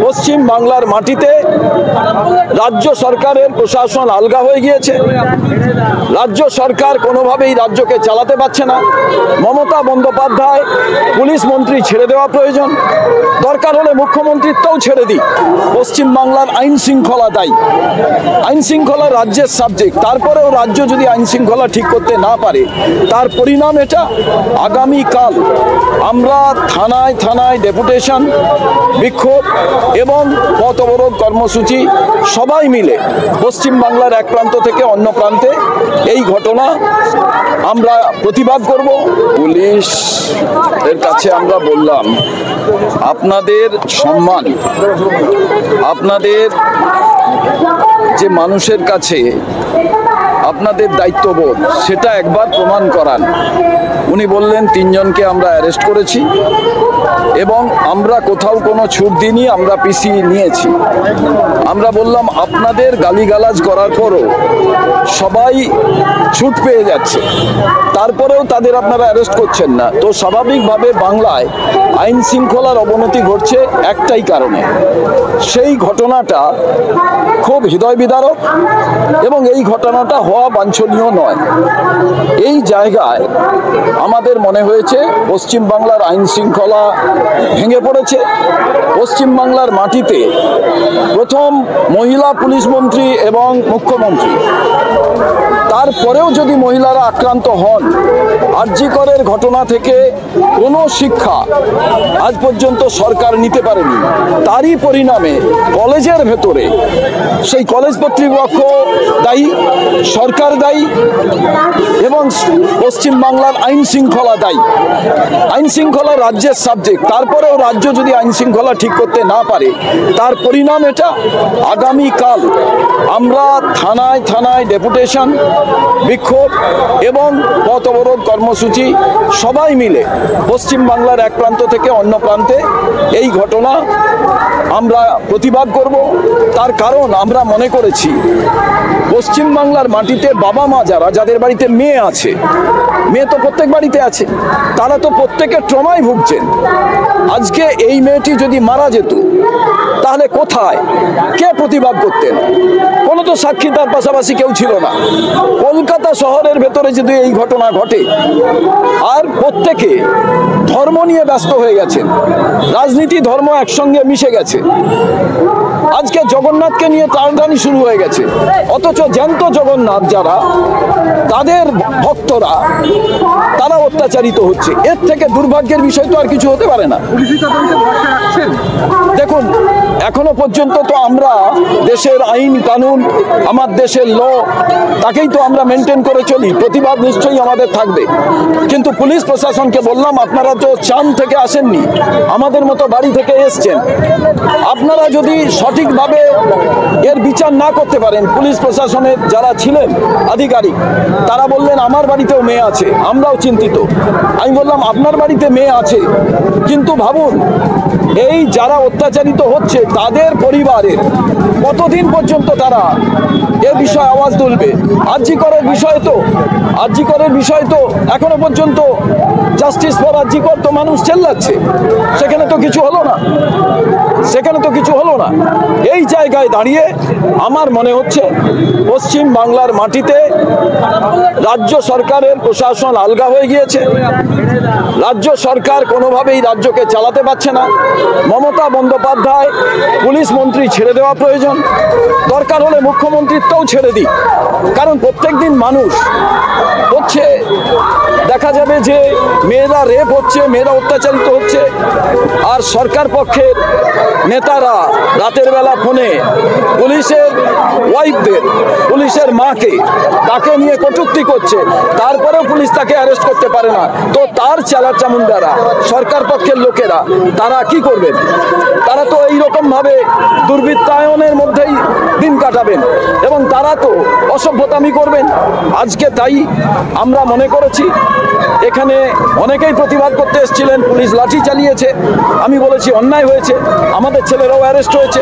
পশ্চিম বাংলার মাটিতে রাজ্য সরকারের প্রশাসন আলগা হয়ে গিয়েছে। রাজ্য সরকার কোনোভাবেই রাজ্যকে চালাতে পারছে না। মমতা বন্দ্যোপাধ্যায় পুলিশ মন্ত্রী ছেড়ে দেওয়া প্রয়োজন, দরকার হলে মুখ্যমন্ত্রীত্বও ছেড়ে দিই। পশ্চিম বাংলার আইন শৃঙ্খলা দায়ী, আইন শৃঙ্খলা রাজ্যের সাবজেক্ট। তারপরেও রাজ্য যদি আইন শৃঙ্খলা ঠিক করতে না পারে তার পরিণাম এটা। আগামীকাল আমরা থানায় থানায় ডেপুটেশন, বিক্ষোভ এবং পথ অবরোধ কর্মসূচি সবাই মিলে পশ্চিম বাংলার এক প্রান্ত থেকে অন্য প্রান্তে এই ঘটনা আমরা প্রতিবাদ করব। পুলিশের কাছে আমরা বললাম, আপনাদের সম্মান, আপনাদের যে মানুষের কাছে আপনাদের দায়িত্ববোধ, সেটা একবার প্রমাণ করান। উনি বললেন 3 জনকে আমরা অ্যারেস্ট করেছি এবং আমরা কোথাও কোনো ছুট দিইনি, আমরা পিসি নিয়েছি। আমরা বললাম আপনাদের গালিগালাজ করার পরও সবাই ছুট পেয়ে যাচ্ছে, তারপরেও তাদের আপনারা অ্যারেস্ট করছেন না। তো স্বাভাবিকভাবে বাংলায় আইন শৃঙ্খলার অবনতি ঘটছে একটাই কারণে। সেই ঘটনাটা খুব হৃদয় বিদারক এবং এই ঘটনাটা হওয়া বাঞ্ছনীয় নয়। এই জায়গায় আমাদের মনে হয়েছে পশ্চিম বাংলার আইন শৃঙ্খলা ভেঙে পড়েছে। পশ্চিম বাংলার মাটিতে প্রথম মহিলা পুলিশ মন্ত্রী এবং মুখ্যমন্ত্রী, তারপরেও যদি মহিলারা আক্রান্ত হন, আরজি করের ঘটনা থেকে কোনো শিক্ষা আজ পর্যন্ত সরকার নিতে পারেনি। তারই পরিণামে কলেজের ভেতরে সেই কলেজ কর্তৃপক্ষ দায়ী, সরকার দায়ী এবং পশ্চিম বাংলার আইন শৃঙ্খলা দায়ী। আইন শৃঙ্খলা রাজ্যের সাবজেক্ট, তারপরেও রাজ্য যদি আইন শৃঙ্খলা ঠিক করতে না পারে তার পরিণাম এটা। আগামীকাল আমরা থানায় থানায় ডেপুটেশন, বিক্ষোভ এবং পথ অবরোধ কর্মসূচি সবাই মিলে পশ্চিম বাংলার এক প্রান্ত থেকে অন্য প্রান্তে এই ঘটনা আমরা প্রতিবাদ করব। তার কারণ আমরা মনে করেছি পশ্চিম বাংলার মাটিতে বাবা মা যাদের বাড়িতে মেয়ে আছে, মেয়ে তো প্রত্যেক বাড়িতে আছে, তারা তো প্রত্যেকে ট্রমায় ভুগছেন। আজকে এই মেয়েটি যদি মারা যেত তাহলে কোথায় কে প্রতিবাদ করতেন? কোনো তো সাক্ষী তার পাশাপাশি কেউ ছিল না। কলকাতা শহরের ভেতরে যদি এই ঘটনা ঘটে, আর প্রত্যেকে ধর্ম নিয়ে ব্যস্ত হয়ে গেছেন, রাজনীতি ধর্ম একসঙ্গে মিশে গেছে। আজকে জগন্নাথকে নিয়ে টানাটানি শুরু হয়ে গেছে, অথচ জ্যান্ত জগন্নাথ যারা, তাদের ভক্তরা, তারা অত্যাচারিত হচ্ছে। এর থেকে দুর্ভাগ্যের বিষয় তো আর কিছু হতে পারে না। দেখুন, এখনো পর্যন্ত তো আমরা দেশের আইন কানুন, আমার দেশের ল, তাকেই তো আমরা মেনটেন করে চলি। প্রতিবাদ নিশ্চয়ই আমাদের থাকবে, কিন্তু পুলিশ প্রশাসনকে বললাম, আপনারা তো চাঁদ থেকে আসেননি, আমাদের মতো বাড়ি থেকে এসছেন। আপনারা যদি সঠিকভাবে এর বিচার না করতে পারেন, পুলিশ প্রশাসনের যারা ছিলেন আধিকারিক, তারা বললেন আমার বাড়িতেও মেয়ে আছে, আমরাও চিন্তিত। আমি বললাম আপনার বাড়িতে মেয়ে আছে, কিন্তু ভাবুন এই যারা অত্যাচারিত হচ্ছে তাদের পরিবারের কতদিন পর্যন্ত তারা এ বিষয়ে আওয়াজ তুলবে? আরজি করের বিষয় তো এখনো পর্যন্ত জাস্টিস ফর আরজি কর তো মানুষ চেল্লাচ্ছে, সেখানে তো কিছু হলো না। এই জায়গায় দাঁড়িয়ে আমার মনে হচ্ছে পশ্চিম বাংলার মাটিতে রাজ্য সরকারের প্রশাসন আলগা হয়ে গিয়েছে। রাজ্য সরকার কোনোভাবেই রাজ্যকে চালাতে পারছে না। মমতা বন্দ্যোপাধ্যায় পুলিশ মন্ত্রী ছেড়ে দেওয়া প্রয়োজন, দরকার হলে মুখ্যমন্ত্রীত্বও ছেড়ে দিই। কারণ প্রত্যেকদিন মানুষ হচ্ছে, দেখা যাবে যে মেয়েরা রেপ হচ্ছে, মেয়েরা অত্যাচারিত হচ্ছে, আর সরকার পক্ষের নেতারা রাতের বেলা ফোনে পুলিশের ওয়াইফদের, পুলিশের মাকে, তাকে নিয়ে কটূক্তি করছে, তারপরেও পুলিশ তাকে অ্যারেস্ট করতে পারে না। তো তার চামুন্ডারা, সরকার পক্ষের লোকেরা, তারা কি করবেন? তারা তো এইরকম ভাবে দুর্বৃত্তায়নের মধ্যেই দিন কাটাবেন এবং তারা তো অসভ্যতামি করবেন। আজকে তাই আমরা মনে করেছি, এখানে অনেকেই প্রতিবাদ করতে এসেছিলেন, পুলিশ লাঠি চালিয়েছে। আমি বলেছি অন্যায় হয়েছে, আমাদের ছেলেরাও অ্যারেস্ট হয়েছে।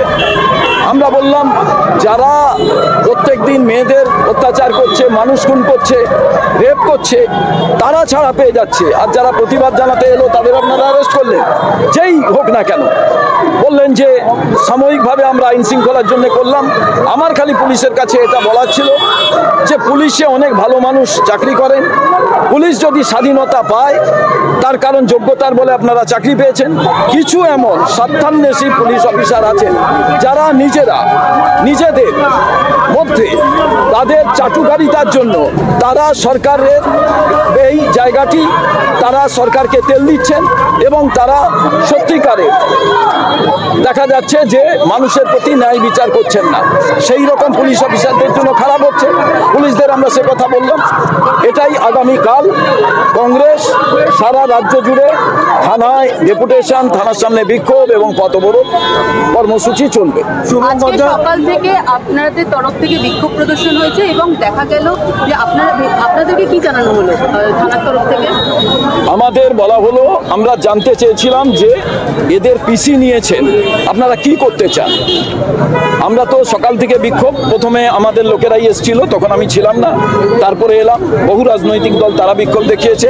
আমরা বললাম যারা প্রত্যেক দিন মেয়েদের অত্যাচার করছে, মানুষ খুন করছে, রেপ করছে, তারা ছাড়া পেয়ে যাচ্ছে, আর যারা প্রতিবাদ জানাতে এলো তাদের আপনারা অ্যারেস্ট করলেন, যেই হোক না কেন। বললেন যে সাময়িকভাবে আমরা আইন শৃঙ্খলার জন্য করলাম। আমার খালি পুলিশের কাছে এটা বলার ছিল যে পুলিশে অনেক ভালো মানুষ চাকরি করেন। পুলিশ যদি স্বাধীনতা পায় তার কারণ যোগ্যতার বলে আপনারা চাকরি পেয়েছেন। কিছু এমন স্বার্থান্বেষী পুলিশ অফিসার আছেন যারা নিজেদের মধ্যে তাদের চাটুকারিতার জন্য তারা সরকারের এই জায়গাটি তারা সরকারকে তেল দিচ্ছেন এবং তারা সত্যিকারে দেখা যাচ্ছে যে মানুষের প্রতি ন্যায় বিচার করছেন না। সেই রকম পুলিশ অফিসারদের জন্য খারাপ হচ্ছে। পুলিশদের আমরা সে কথা বললাম। এটাই আগামীকাল কংগ্রেস সারা রাজ্য জুড়ে থানায় ডেপুটেশন, থানার সামনে বিক্ষোভ এবং পথ অবরোধ কর্মসূচি চলবে। আজকে সকাল থেকে আপনাদের তরফ থেকে বিক্ষোভ প্রদর্শন হয়েছে এবং দেখা গেল যে আপনাদেরকে কি জানানো হলো থানার তরফ থেকে? আমাদের বলা হলো, আমরা জানতে চেয়েছিলাম যে এদের পিসি নিয়েছেন, আপনারা কি করতে চান। আমরা তো সকাল থেকে বিক্ষোভ, প্রথমে আমাদের লোকেরাই এসেছিল, তখন আমি ছিলাম না, তারপরে এলাম। বহু রাজনৈতিক দল তারা বিক্ষোভ দেখিয়েছে।